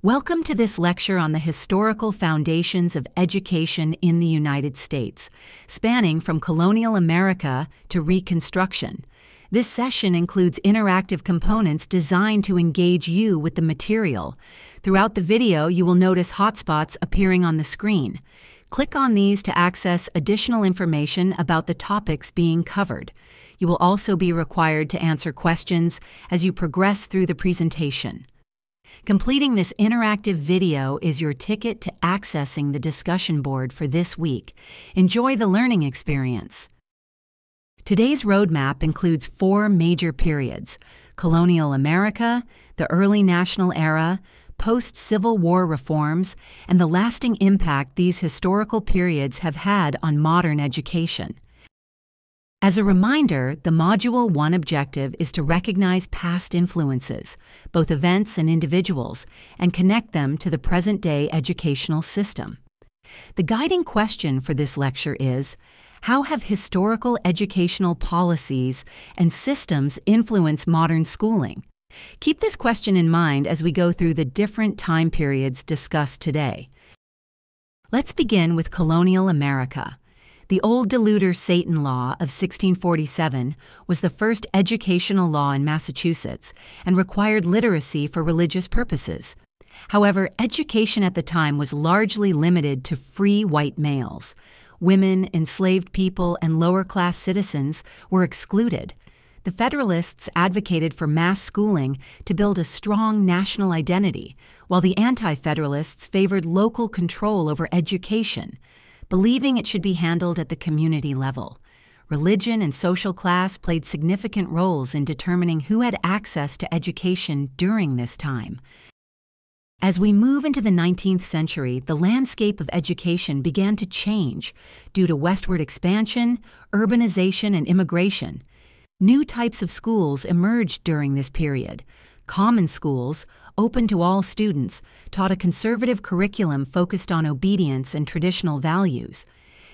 Welcome to this lecture on the historical foundations of education in the United States, spanning from colonial America to Reconstruction. This session includes interactive components designed to engage you with the material. Throughout the video, you will notice hotspots appearing on the screen. Click on these to access additional information about the topics being covered. You will also be required to answer questions as you progress through the presentation. Completing this interactive video is your ticket to accessing the discussion board for this week. Enjoy the learning experience. Today's roadmap includes 4 major periods: colonial America, the early national era, post-Civil War reforms, and the lasting impact these historical periods have had on modern education. As a reminder, the Module 1 objective is to recognize past influences, both events and individuals, and connect them to the present-day educational system. The guiding question for this lecture is, how have historical educational policies and systems influenced modern schooling? Keep this question in mind as we go through the different time periods discussed today. Let's begin with colonial America. The Old Deluder Satan Law of 1647 was the first educational law in Massachusetts and required literacy for religious purposes. However, education at the time was largely limited to free white males. Women, enslaved people, and lower-class citizens were excluded. The Federalists advocated for mass schooling to build a strong national identity, while the Anti-Federalists favored local control over education, believing it should be handled at the community level. Religion and social class played significant roles in determining who had access to education during this time. As we move into the 19th century, the landscape of education began to change due to westward expansion, urbanization, and immigration. New types of schools emerged during this period. Common schools, open to all students, taught a conservative curriculum focused on obedience and traditional values.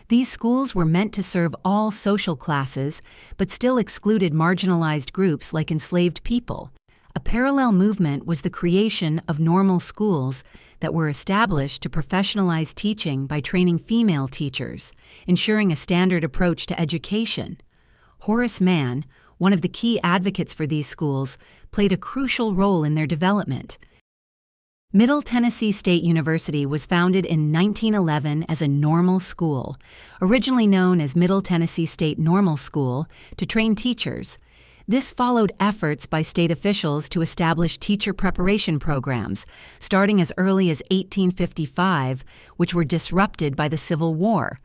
These schools were meant to serve all social classes, but still excluded marginalized groups like enslaved people. A parallel movement was the creation of normal schools that were established to professionalize teaching by training female teachers, ensuring a standard approach to education. Horace Mann, one of the key advocates for these schools, played a crucial role in their development. Middle Tennessee State University was founded in 1911 as a normal school, originally known as Middle Tennessee State Normal School, to train teachers. This followed efforts by state officials to establish teacher preparation programs, starting as early as 1855, which were disrupted by the Civil War.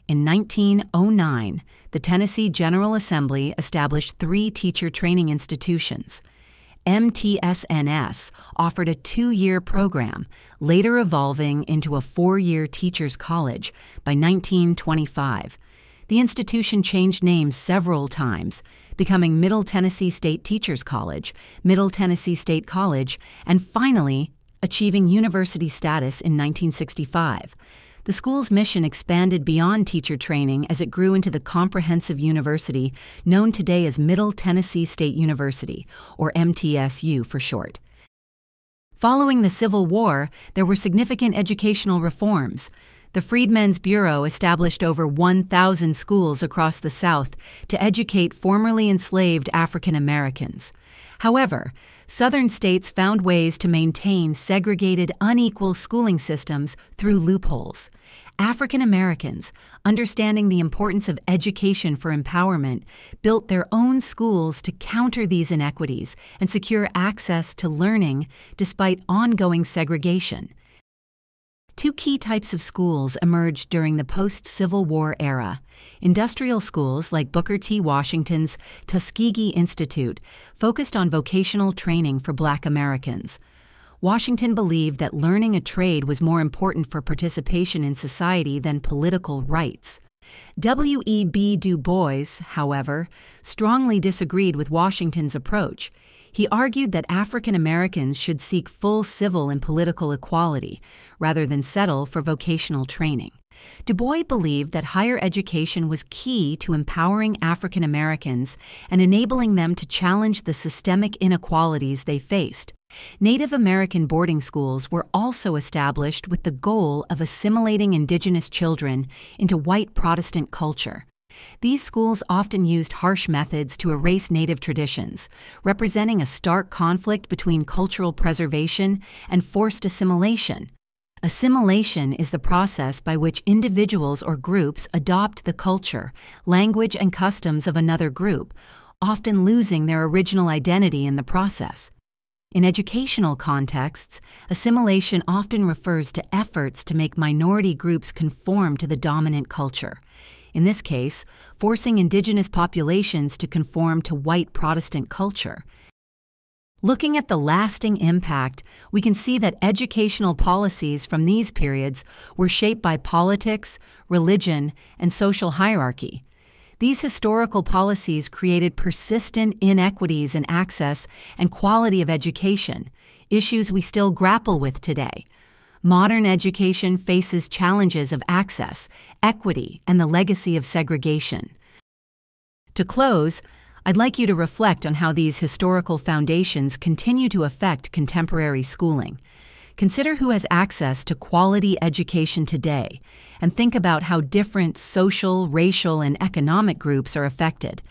In 1909, the Tennessee General Assembly established 3 teacher training institutions. MTSNS offered a 2-year program, later evolving into a 4-year teachers' college by 1925. The institution changed names several times, becoming Middle Tennessee State Teachers College, Middle Tennessee State College, and finally achieving university status in 1965. The school's mission expanded beyond teacher training as it grew into the comprehensive university known today as Middle Tennessee State University, or MTSU for short. Following the Civil War, there were significant educational reforms. The Freedmen's Bureau established over 1,000 schools across the South to educate formerly enslaved African Americans. However, Southern states found ways to maintain segregated, unequal schooling systems through loopholes. African Americans, understanding the importance of education for empowerment, built their own schools to counter these inequities and secure access to learning despite ongoing segregation. 2 key types of schools emerged during the post-Civil War era. Industrial schools like Booker T. Washington's Tuskegee Institute focused on vocational training for Black Americans. Washington believed that learning a trade was more important for participation in society than political rights. W.E.B. Du Bois, however, strongly disagreed with Washington's approach. He argued that African Americans should seek full civil and political equality, rather than settle for vocational training. Du Bois believed that higher education was key to empowering African Americans and enabling them to challenge the systemic inequalities they faced. Native American boarding schools were also established with the goal of assimilating indigenous children into white Protestant culture. These schools often used harsh methods to erase Native traditions, representing a stark conflict between cultural preservation and forced assimilation. Assimilation is the process by which individuals or groups adopt the culture, language, and customs of another group, often losing their original identity in the process. In educational contexts, assimilation often refers to efforts to make minority groups conform to the dominant culture. In this case, forcing indigenous populations to conform to white Protestant culture. Looking at the lasting impact, we can see that educational policies from these periods were shaped by politics, religion, and social hierarchy. These historical policies created persistent inequities in access and quality of education, issues we still grapple with today. Modern education faces challenges of access, equity, and the legacy of segregation. To close, I'd like you to reflect on how these historical foundations continue to affect contemporary schooling. Consider who has access to quality education today, and think about how different social, racial, and economic groups are affected.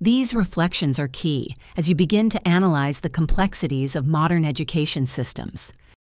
These reflections are key as you begin to analyze the complexities of modern education systems.